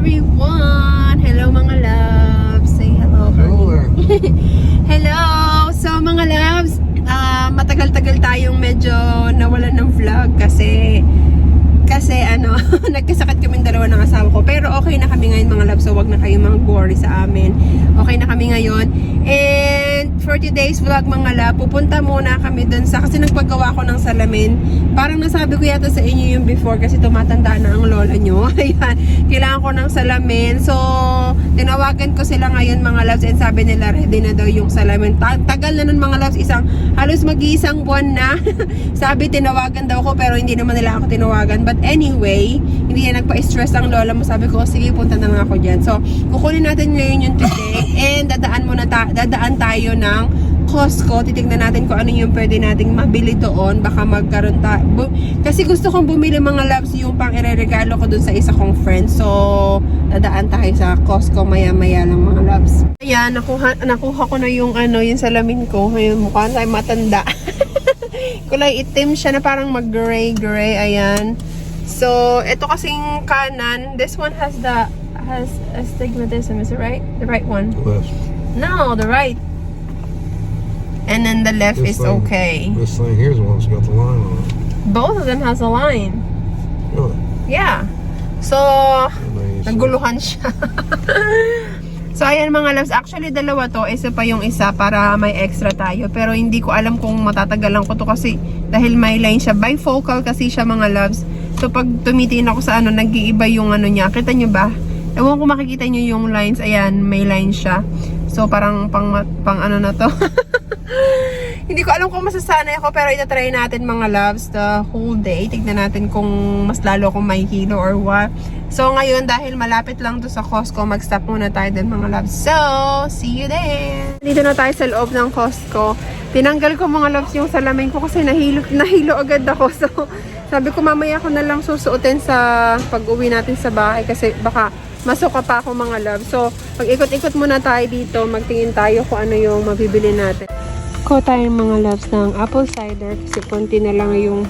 everyone! Hello mga loves! Say hello. Hello there. Hello! So mga loves, matagal-tagal tayong medyo nawalan ng vlog kasi ano, nagkasakit kaming dalawa ng asawa ko. Pero okay na kami ngayon mga loves, so wag na kayong mag-worry sa amin. Okay na kami ngayon. And for today's vlog mga love, pupunta muna kami dun sa, kasi nagpagawa ko ng salamin. Parang nasabi ko yata sa inyo yung before kasi tumatanda na ang lola nyo. Ayan, kailangan ko ng salamin. So, tinawagan ko sila ngayon mga loves and sabi nila ready na daw yung salamin. Tagal na nun mga loves, halos mag-iisang buwan na. Sabi tinawagan daw ko pero hindi naman nila ako tinawagan. But anyway, hindi na nagpa-stress ang lola mo. Sabi ko, sige, punta na nga ako dyan. So, kukunin natin ngayon yung today and dadaan tayo ng Costco. Titignan natin kung ano yung pwede nating mabili doon. Baka magkaroon kasi gusto kong bumili mga loves yung pang ireregalo ko dun sa isa kong friend. So, dadaan tayo sa Costco maya-maya lang mga loves. Ayan, nakuha ko na yung yung salamin ko. Ayun, mukha tayo matanda. Kulay itim siya na parang mag-gray. Ayan. So, ito kasing kanan, this one has astigmatism, is it right? The right one? Left. No, the right. And then the left is okay. This thing here's the one that's got the line on it. Both of them has a line. Really? Yeah. So, Amazing. naguluhan siya. So, ayan mga loves. Actually, dalawa to. Isa pa yung isa para may extra tayo. Pero hindi ko alam kung matatagalan ko to kasi dahil may line siya. Bifocal kasi siya mga loves. So, pag tumitingin ako sa nag-iiba yung niya. Kita nyo ba? Ewan ko makikita nyo yung lines. Ayan, may line siya. So, parang pang na to. Hindi ko alam kung masasanay ako pero itatry natin mga loves the whole day. Tignan natin kung mas lalo akong may kilo or what. So ngayon dahil malapit lang to sa Costco, mag-stop muna tayo din mga loves. So, see you there! Dito na tayo sa loob ng Costco. Tinanggal ko mga loves yung salamin ko kasi nahilo agad ako. So sabi ko mamaya ko na lang susuotin sa pag-uwi natin sa bahay kasi baka masuka pa ako mga loves. So pag ikot-ikot muna tayo dito, magtingin tayo kung ano yung mabibili natin. Ko tayong mga loves ng apple cider kasi konti na lang yung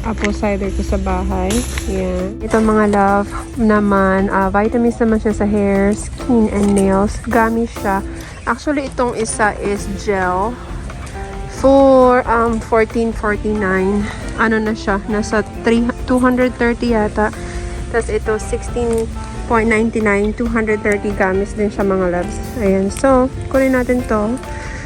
apple cider ko sa bahay. Yan. Ito mga love naman, vitamins naman siya sa hair, skin, and nails. Gummy siya. Actually, itong isa is gel for $14.49. Ano na siya? Nasa $230 yata. Tapos ito, $16.99. 230 gummies din siya mga loves. Ayan. So, kunin natin to.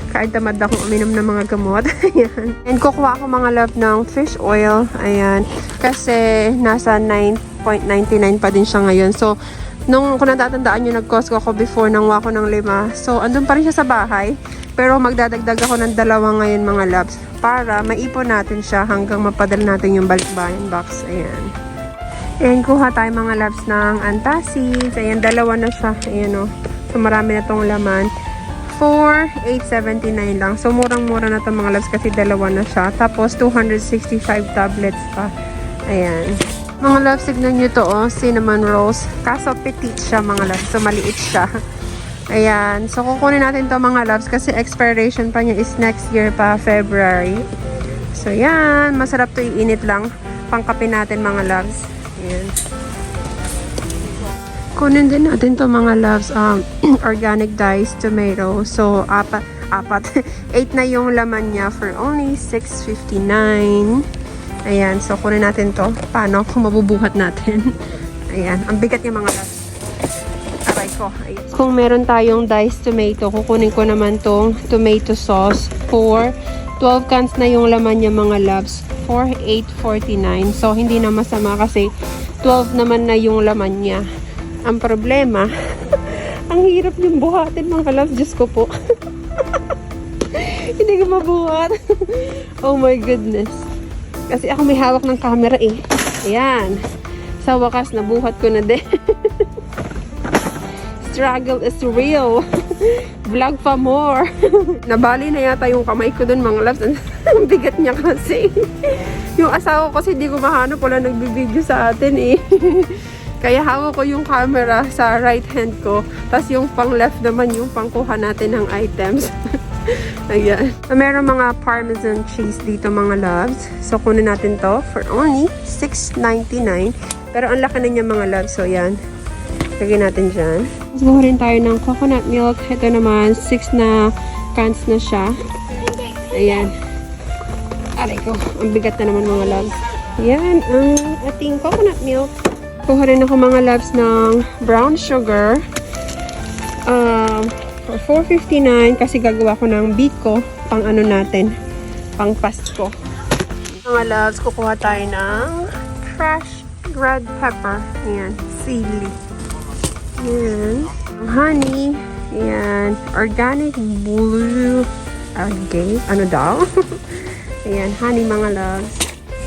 Kahit tamad akong uminom ng mga gamot. Ayan. And kukuha ako mga love ng fish oil. Ayan. Kasi nasa $9.99 pa din siya ngayon. So, kung natatandaan nyo, nag-Costco ako before nang wako ng 5. So, andun pa rin siya sa bahay. Pero magdadagdag ako ng 2 ngayon mga loves. Para maipon natin siya hanggang mapadala natin yung balikbayan box. Ayan. And kuha tayo mga loves ng antacids. Ayan, 2 na siya. Ayan o. So, marami na tong laman. For $8.79 lang. So, murang-mura na to mga loves kasi 2 na siya. Tapos, 265 tablets pa. Ayan. Mga loves, signan nyo to, cinnamon rolls. Kaso, petite siya mga loves. So, maliit siya. Ayan. So, kukunin natin to mga loves kasi expiration pa niya is next year pa, February. So, yan. Masarap to iinit lang. Pangkape natin mga loves. Ayan. Kunin din natin to mga loves, organic diced tomato. So, 8 na yung laman niya for only $6.59. Ayan, so kunin natin to. Paano kung mabubuhat natin? Ayan, ang bigat niya mga loves. Aray ko. Ayan. Kung meron tayong diced tomato, kukunin ko naman tong tomato sauce for 12 cans na yung laman niya mga loves for $8.49. So, hindi na masama kasi 12 naman na yung laman niya. Ang problema, ang hirap yung buhatin mga loves. Diyos ko po. Hindi ko mabuhat. Oh my goodness. Kasi ako may hawak ng camera eh. Ayan. Sa wakas, nabuhat ko na din. Struggle is real. Vlog pa more. Nabali na yata yung kamay ko dun mga loves. Ang bigat niya kasi. Yung asawa ko kasi di ko mahanap. Wala nagbibideo sa atin eh. Kaya hawak ko yung camera sa right hand ko. Tapos yung pang left naman yung pangkuha natin ng items. Ayan. So, meron mga parmesan cheese dito mga loves. So, kunin natin to for only $6.99. Pero ang laki na niya mga loves. So, yan. Lagyan natin dyan. Gusto rin tayo ng coconut milk. Ito naman, 6 na cans na siya. Ayan. Aray ko, ang bigat na naman mga loves. Ayan, ang ating coconut milk. Kuha rin ako mga loves ng brown sugar. For $4.59 kasi gagawa ko ng biko pang ano natin, pang Pasko. Mga loves, kukuha tayo ng fresh red pepper. Ayan, sili. Ayan. Honey. Ayan. Organic blue agave. Ano daw? Ayan, honey mga loves.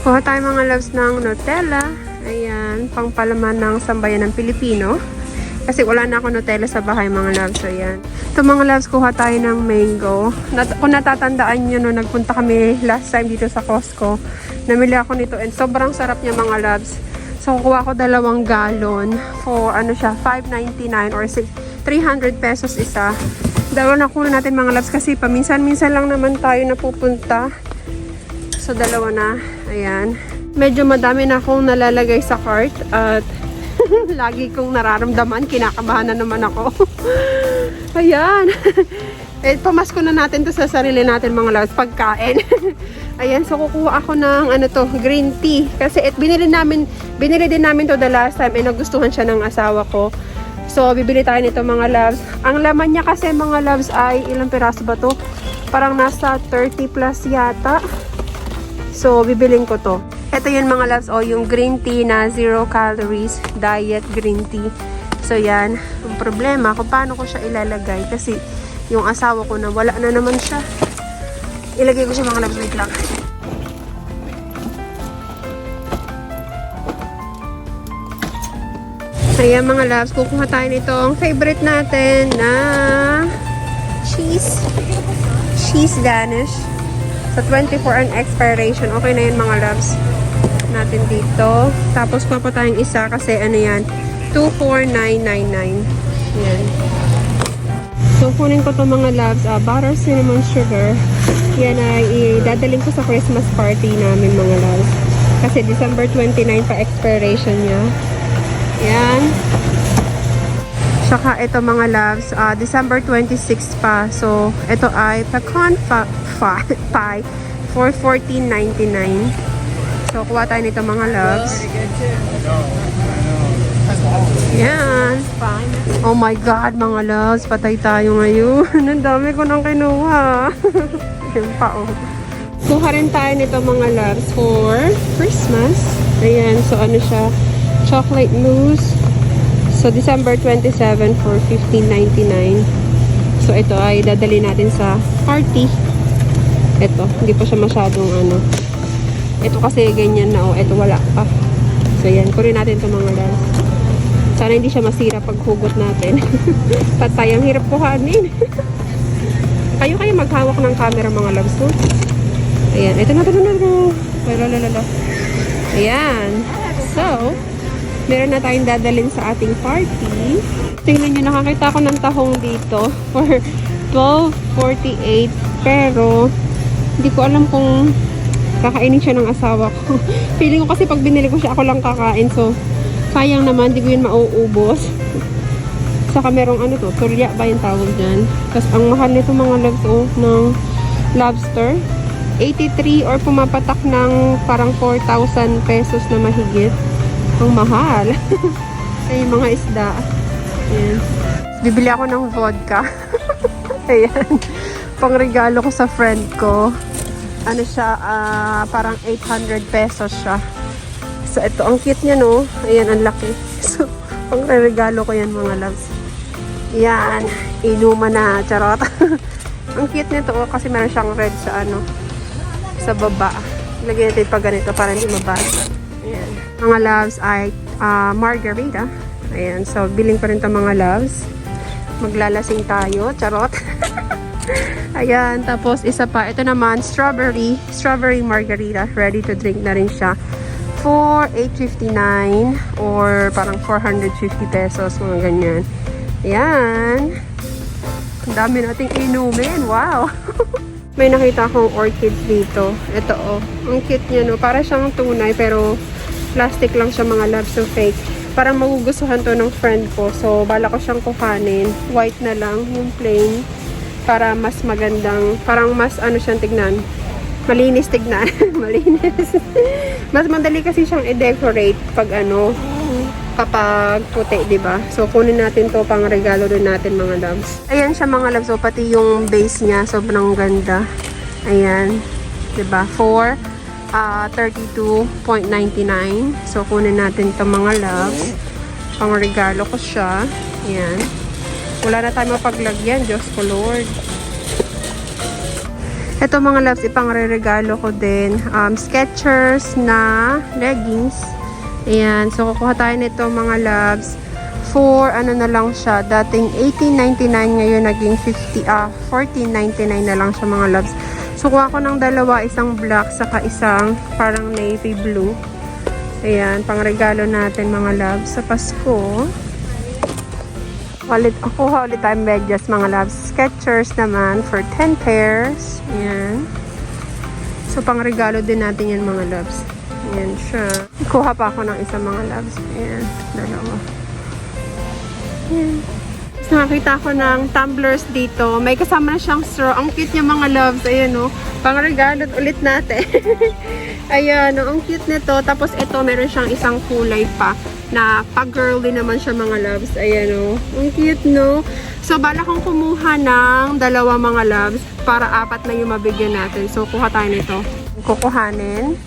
Kuha tayo mga loves ng Nutella. Ayan, pang palaman ng sambayan ng Pilipino. Kasi wala na ako Nutella sa bahay mga loves. So, ayan. Ito mga loves, kuha tayo ng mango. Kung natatandaan nyo, no, nagpunta kami last time dito sa Costco. Namili ako nito and sobrang sarap niya mga loves. So, kukuha ko 2 galon for ano siya, $5.99 or 300 pesos isa. Dalawa na kunin natin mga loves kasi paminsan-minsan lang naman tayo napupunta. So, 2 na. Ayan. Medyo madami na akong nalalagay sa cart at lagi kong nararamdaman, kinakabahan na naman ako. Ayan. Pamasko na natin to sa sarili natin mga loves, pagkain. Ayan, so kukuha ako ng ano to, green tea. Kasi binili din namin to the last time, nagustuhan siya ng asawa ko. So, bibili tayo nito mga loves. Ang laman niya kasi mga loves ay, ilang piraso ba to? Parang nasa 30 plus yata. So, bibiling ko to. Ito yun mga loves, yung green tea na 0 calories, diet green tea. So, yan. Ang problema, kung paano ko siya ilalagay. Kasi, yung asawa ko na wala na naman siya. Ilagay ko siya mga loves, wait lang. Ayan mga loves, kukuha tayo nitong favorite natin na cheese Danish. Sa 24 ang expiration. Okay na yun mga loves natin dito. Tapos pa tayong isa kasi ano yan, 24999. Yan. So kunin ko to mga loves, butter cinnamon sugar. Yan ay idadaling ko sa Christmas party namin mga loves. Kasi December 29 pa expiration niya. Yan. Saka ito mga loves, December 26 pa. So ito ay pecan pie for $14.99. So, kuha tayo nito mga loves. Yan. Oh my God, mga loves. Patay tayo ngayon. Ang dami ko nang kinuha. Yan pa, oh. Kuha rin tayo nito mga loves for Christmas. Ayan. So, ano siya? Chocolate mousse. So, December 27 for $15.99. So, ito ay dadali natin sa party. Ito. Hindi pa siya masyadong ano. Ito kasi ganyan na, ito wala pa. So yan, kunin natin itong mga loves. Sana hindi siya masira pag hugot natin. Patay, ang hirap kuhanin. kayo maghawak ng camera mga loves ko. Ayan, ito na. Ayan. So, meron na tayong dadalhin sa ating party. Tingnan nyo, nakakita ko ng tahong dito for $12.48. Pero, hindi ko alam kung kakainin siya ng asawa ko. Feeling ko kasi pag binili ko siya, ako lang kakain. So, sayang naman, di ko yun mauubos. Saka merong ano to, turya ba yung tawag dyan? Tapos ang mahal nito mga loves, ng lobster. 83 or pumapatak ng parang 4,000 pesos na mahigit. Ang mahal. Ay, mga isda. Ayan. Bibili ako ng vodka. Ayan. Pangregalo ko sa friend ko. Ano siya, parang 800 pesos siya. So, ito, ang cute niya, no? Ayan, ang laki. So, pang-regalo ko yan, mga loves. Yan, inuman na, charot. Ang cute nito, kasi meron siyang red sa, sa baba. Lagyan natin pa ganito para hindi mabasa. Ayan. Mga loves ay margarita. Ayan, so, biling pa rin ito, mga loves. Maglalasing tayo, charot. Ayan, tapos isa pa, ito naman, strawberry margarita, ready to drink na rin siya for $8.59 or parang 450 pesos, mga ganyan. Ayan, ang dami nating inumin, wow. May nakita akong orchids dito, ito ang cute niya, no, para siyang tunay pero plastic lang siya mga loves, so fake. Parang magugustuhan to ng friend ko. So, bala ko siyang kuhanin. White na lang, yung plain. Para mas magandang, parang mas ano siyang tignan. Malinis tignan. Malinis. Mas madali kasi siyang i-decorate pag ano, kapag puti, diba? So, kunin natin to pang regalo din natin mga loves. Ayan siya mga loves. So, pati yung base niya, sobrang ganda. Ayan. Diba? For 32.99. So, kunin natin to mga loves. Pang regalo ko siya. Ayan. Wala na tayo mapaglagyan. Diyos ko Lord. Ito mga loves, ipang-regalo ko din. Skechers na leggings. Ayan. So, kukuha tayo nito mga loves. For, ano na lang siya. Dating $18.99. Ngayon, naging $14.99 na lang siya mga loves. So, kuha ko ng dalawa. Isang black, saka isang parang navy blue. Ayan. Pang-regalo natin mga loves sa Pasko. Kuha ulit tayong medyas mga loves. Skechers naman for 10 pairs. Ayan. So, pang-regalo din natin yan mga loves. Ayan siya. Kuha pa ako ng isa mga loves. Ayan. Dalawa. Ayan. Tapos nakakita ko ng tumblers dito. May kasama na siyang straw. Ang cute niya mga loves. Ayan o. Pang-regalo ulit natin. Ayan o. Ang cute nito. Tapos ito meron siyang isang kulay pa. Na pag-girl din naman siya mga loves. Ayan o. Ang cute no. So bala kong kumuha ng dalawa mga loves. Para 4 na yung mabigyan natin. So kuha tayo nito. Kukuhanin.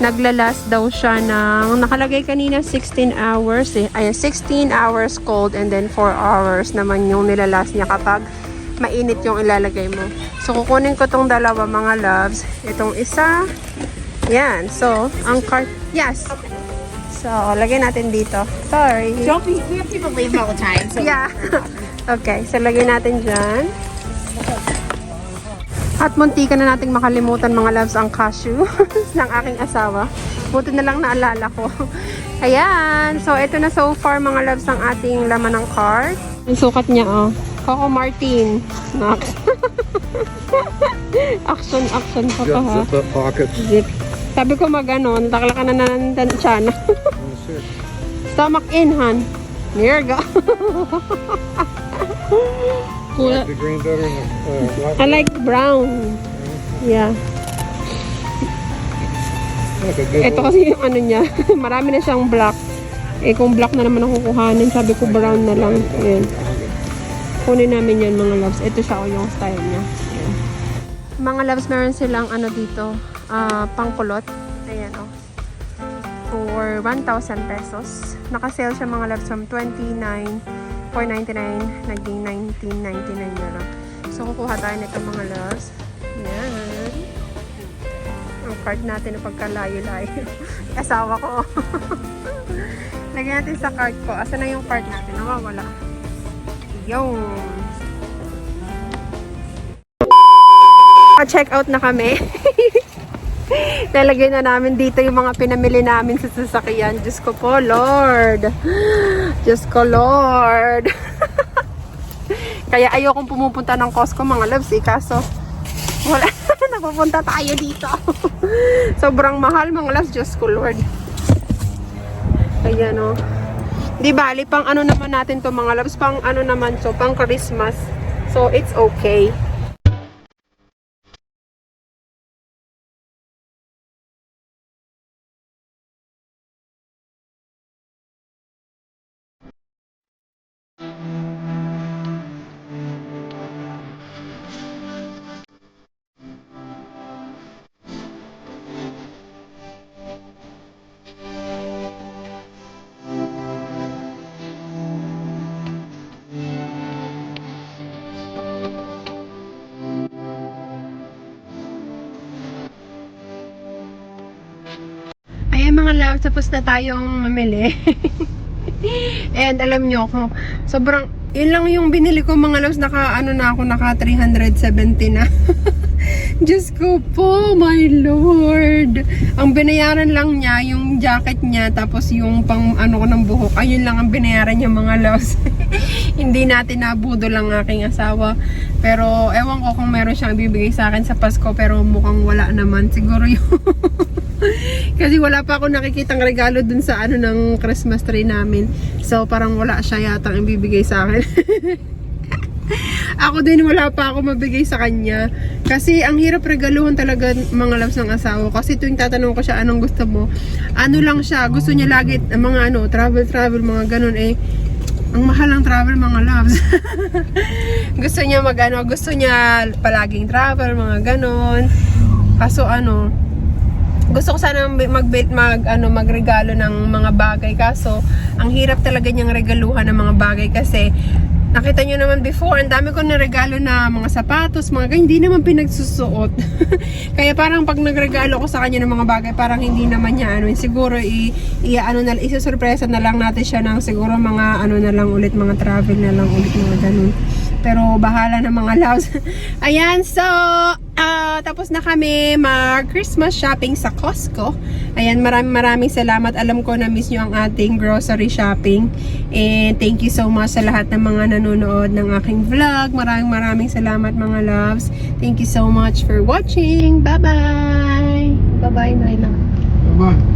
Naglalas daw siya ng, nakalagay kanina 16 hours eh. Ayan, 16 hours cold and then 4 hours naman yung nilalas niya kapag mainit yung ilalagay mo. So, kukunin ko tong dalawa mga loves. Itong isa. Yan. So, ang cart, yes. So, lagay natin dito. Sorry. Don't be, we have people leave all the time. So Yeah. Okay, so lagay natin dyan. At muntikan na nating makalimutan mga loves ang cashew ng aking asawa. Buti na lang naalala ko. Ayan. So, ito na so far mga loves ang ating laman ng cart. Yung sukat niya, oh. Coco Martin. Nak. Action pa pa ha. Zip up pocket. Zip. Sabi ko magano, natakla ka na ng tiyan. Stomach in, han. Here you go. Like the green better than the I like brown. Yeah. Ito kasi yung ano niya. Marami na siyang black. Eh kung black na naman ang kukuhanin, sabi ko brown na lang. Ayan. Kunin namin yan mga loves. Ito siya o yung style niya. Ayan. Mga loves, meron silang ano dito. Pangkulot. Ayan o. For 1,000 pesos. Naka-sale siya mga loves from 499 naging 1999 na lang. So, kukuha tayo nito mga loves. Yan. Ang card natin na pagkalayo-layo. Asawa ko. Lagyan natin sa card ko. Asa na yung card natin? Nawawala. Yung. Check out na kami. Nalagay na namin dito yung mga pinamili namin sa sasakyan. Diyos ko po, Lord. Diyos ko, Lord. Kaya ayokong pumupunta ng Costco, mga loves, eh. Kaso, wala. Napupunta tayo dito. Sobrang mahal, mga loves. Diyos ko, Lord. Ayan, o. Di bali, pang ano naman natin to mga loves. Pang ano naman so, pang Christmas. So, it's okay. Ayan mga love, tapos na tayong mamili. And alam nyo kung sobrang, yun lang yung binili ko mga loves, naka 370 na. Diyos ko po, my Lord. Ang binayaran lang niya, yung jacket niya, tapos yung pang ano ko ng buhok, ayun lang ang binayaran niya mga loves. Hindi natin nabudo lang aking asawa. Pero ewan ko kung meron siyang bibigay sa akin sa Pasko, pero mukhang wala naman. Siguro yung Kasi wala pa ako nakikitang regalo dun sa ano ng Christmas tree namin. So parang wala siya yatang ibibigay sa akin. Ako din wala pa ako mabigay sa kanya. Kasi ang hirap regaluhan talaga mga loves ng asawa. Kasi tuwing tatanong ko siya anong gusto mo, ano lang siya, gusto niya lagi mga ano, travel, mga ganun eh. Ang mahal ng travel mga loves. Gusto niya gusto niya palaging travel, mga ganun. Kaso ano, gusto ko sana magregalo ng mga bagay, kaso ang hirap talaga niyang regaluhan ng mga bagay kasi nakita nyo naman before, ang dami ko na regalo na mga sapatos, mga ganyan, hindi naman pinagsusuot. Kaya parang pag nagregalo ko sa kanya ng mga bagay, parang hindi naman niya siguro isusurpresa na lang natin siya ng siguro mga na lang ulit, mga travel na lang ulit, mga ganun. Pero bahala na mga loves. Ayan, so tapos na kami mag-Christmas shopping sa Costco. Ayan, maraming salamat. Alam ko na miss nyo ang ating grocery shopping. And thank you so much sa lahat ng mga nanonood ng aking vlog. Maraming salamat mga loves. Thank you so much for watching. Bye-bye! Bye-bye, Naila. Bye-bye.